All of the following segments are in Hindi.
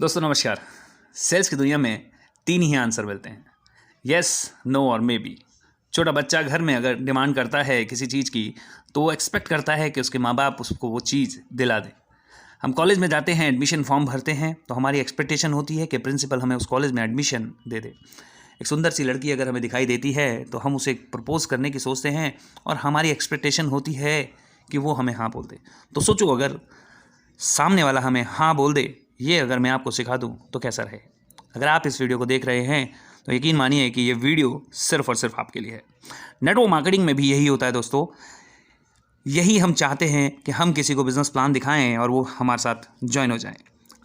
दोस्तों नमस्कार। सेल्स की दुनिया में 3 ही आंसर मिलते हैं, यस, नो और मे बी। छोटा बच्चा घर में अगर डिमांड करता है किसी चीज़ की तो वो एक्सपेक्ट करता है कि उसके माँ बाप उसको वो चीज़ दिला दें। हम कॉलेज में जाते हैं, एडमिशन फॉर्म भरते हैं तो हमारी एक्सपेक्टेशन होती है कि प्रिंसिपल हमें उस कॉलेज में एडमिशन दे दे। एक सुंदर सी लड़की अगर हमें दिखाई देती है तो हम उसे प्रपोज करने की सोचते हैं और हमारी एक्सपेक्टेशन होती है कि वो हमें हाँ बोल दे। तो सोचो, अगर सामने वाला हमें हाँ बोल दे, ये अगर मैं आपको सिखा दूं तो कैसा रहे। अगर आप इस वीडियो को देख रहे हैं तो यकीन मानिए कि ये वीडियो सिर्फ और सिर्फ आपके लिए है। नेटवर्क मार्केटिंग में भी यही होता है दोस्तों। यही हम चाहते हैं कि हम किसी को बिजनेस प्लान दिखाएं और वो हमारे साथ ज्वाइन हो जाएं।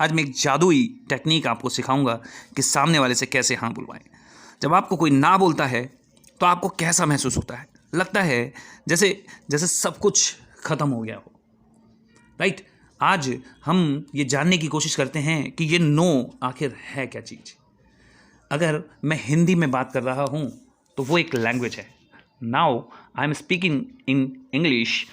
आज मैं एक जादुई टेक्निक आपको सिखाऊंगा कि सामने वाले से कैसे हाँ बुलवाएं। जब आपको कोई ना बोलता है तो आपको कैसा महसूस होता है? लगता है जैसे जैसे सब कुछ खत्म हो गया हो, राइट। आज हम ये जानने की कोशिश करते हैं कि ये नो आखिर है क्या चीज़। अगर मैं हिंदी में बात कर रहा हूँ तो वो एक लैंग्वेज है। Now I am speaking in English,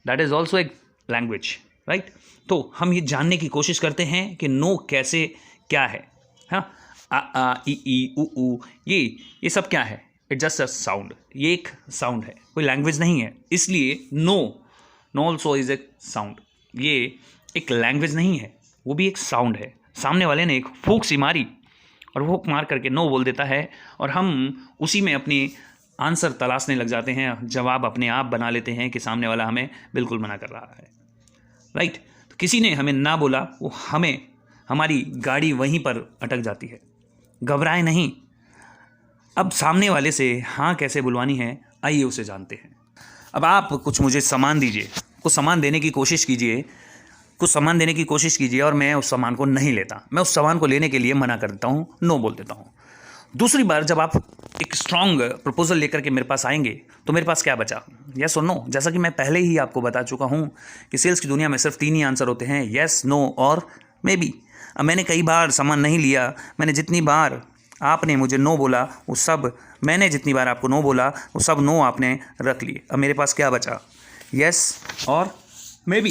that is also एक लैंग्वेज, राइट। तो हम ये जानने की कोशिश करते हैं कि नो कैसे क्या है। हाँ, आ आ ई उ ऊ, ये सब क्या है? It just a sound. ये एक साउंड है, कोई लैंग्वेज नहीं है। इसलिए no also is a sound. ये एक लैंग्वेज नहीं है, वो भी एक साउंड है। सामने वाले ने एक फूंक सी मारी और वो मार करके नो बोल देता है और हम उसी में अपनी आंसर तलाशने लग जाते हैं, जवाब अपने आप बना लेते हैं कि सामने वाला हमें बिल्कुल मना कर रहा है, राइट। तो किसी ने हमें ना बोला, वो हमें हमारी गाड़ी वहीं पर अटक जाती है। घबराए नहीं। अब सामने वाले से हाँ कैसे बुलवानी है, आइए उसे जानते हैं। अब आप कुछ मुझे सामान दीजिए, कुछ सामान देने की कोशिश कीजिए और मैं उस सामान को नहीं लेता। मैं उस सामान को लेने के लिए मना कर देता हूँ, नो बोल देता हूँ। दूसरी बार जब आप एक स्ट्रॉन्ग प्रपोजल लेकर के मेरे पास आएंगे तो मेरे पास क्या बचा? यस और नो। जैसा कि मैं पहले ही आपको बता चुका हूँ कि सेल्स की दुनिया में सिर्फ 3 ही आंसर होते हैं, यस, नो और मे बी। अब मैंने कई बार सामान नहीं लिया, मैंने जितनी बार आपने मुझे नो बोला वो सब, मैंने जितनी बार आपको नो बोला वो सब नो आपने रख लिए। अब मेरे पास क्या बचा? यस और मे बी,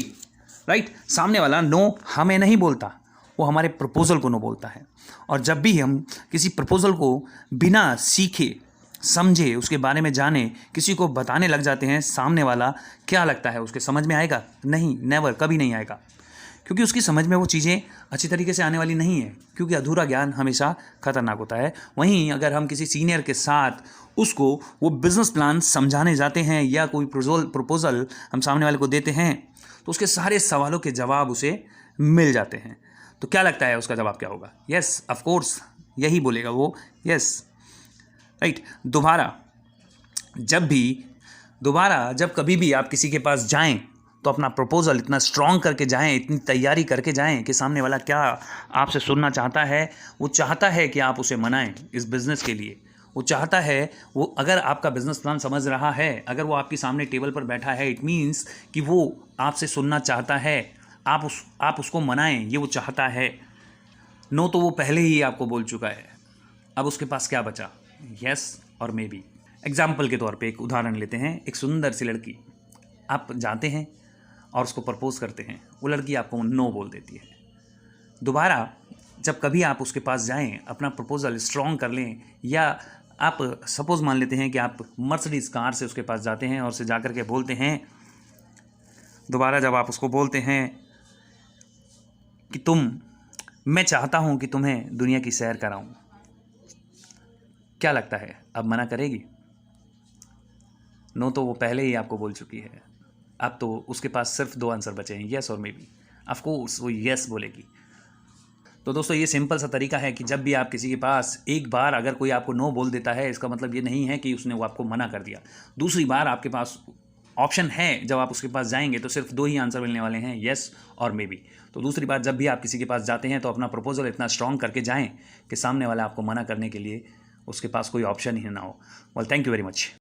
राइट। सामने वाला नो हमें नहीं बोलता, वो हमारे प्रपोजल को नो बोलता है। और जब भी हम किसी प्रपोजल को बिना सीखे समझे, उसके बारे में जाने, किसी को बताने लग जाते हैं, सामने वाला क्या लगता है उसके समझ में आएगा? नहीं, नेवर, कभी नहीं आएगा। क्योंकि उसकी समझ में वो चीज़ें अच्छी तरीके से आने वाली नहीं है, क्योंकि अधूरा ज्ञान हमेशा खतरनाक होता है। वहीं अगर हम किसी सीनियर के साथ उसको वो बिजनेस प्लान समझाने जाते हैं या कोई प्रपोजल हम सामने वाले को देते हैं तो उसके सारे सवालों के जवाब उसे मिल जाते हैं। तो क्या लगता है उसका जवाब क्या होगा? यस, ऑफ कोर्स, यही बोलेगा वो, यस, राइट। जब कभी भी आप किसी के पास जाएं तो अपना प्रपोजल इतना स्ट्रॉन्ग करके जाएं, इतनी तैयारी करके जाएं कि सामने वाला क्या आपसे सुनना चाहता है। वो चाहता है कि आप उसे मनाएं इस बिज़नेस के लिए। वो चाहता है, वो अगर आपका बिज़नेस प्लान समझ रहा है, अगर वो आपके सामने टेबल पर बैठा है, इट मीन्स कि वो आपसे सुनना चाहता है। आप उसको मनाएं, ये वो चाहता है। नो तो वो पहले ही आपको बोल चुका है। अब उसके पास क्या बचा? यस और मे बी। एग्जाम्पल के तौर पे एक उदाहरण लेते हैं। एक सुंदर सी लड़की, आप जाते हैं और उसको प्रपोज करते हैं, वो लड़की आपको नो बोल देती है। दोबारा जब कभी आप उसके पास जाएं, अपना प्रपोजल स्ट्रॉन्ग कर लें, या आप सपोज मान लेते हैं कि आप मर्सिडीज़ कार से उसके पास जाते हैं और उसे जाकर के बोलते हैं, दोबारा जब आप उसको बोलते हैं कि मैं चाहता हूं कि तुम्हें दुनिया की सैर कराऊं, क्या लगता है अब मना करेगी? नो तो वो पहले ही आपको बोल चुकी है। अब तो उसके पास सिर्फ 2 आंसर बचे हैं, यस और मे बी। ऑफ कोर्स वो यस बोलेगी। तो दोस्तों ये सिंपल सा तरीका है कि जब भी आप किसी के पास, एक बार अगर कोई आपको नो बोल देता है, इसका मतलब ये नहीं है कि उसने वो आपको मना कर दिया। दूसरी बार आपके पास ऑप्शन है, जब आप उसके पास जाएंगे तो सिर्फ 2 ही आंसर मिलने वाले हैं, यस और मे बी। तो दूसरी बार जब भी आप किसी के पास जाते हैं तो अपना प्रपोजल इतना स्ट्रॉन्ग करके जाएं कि सामने वाला आपको मना करने के लिए उसके पास कोई ऑप्शन ही ना हो। Well, thank you very much.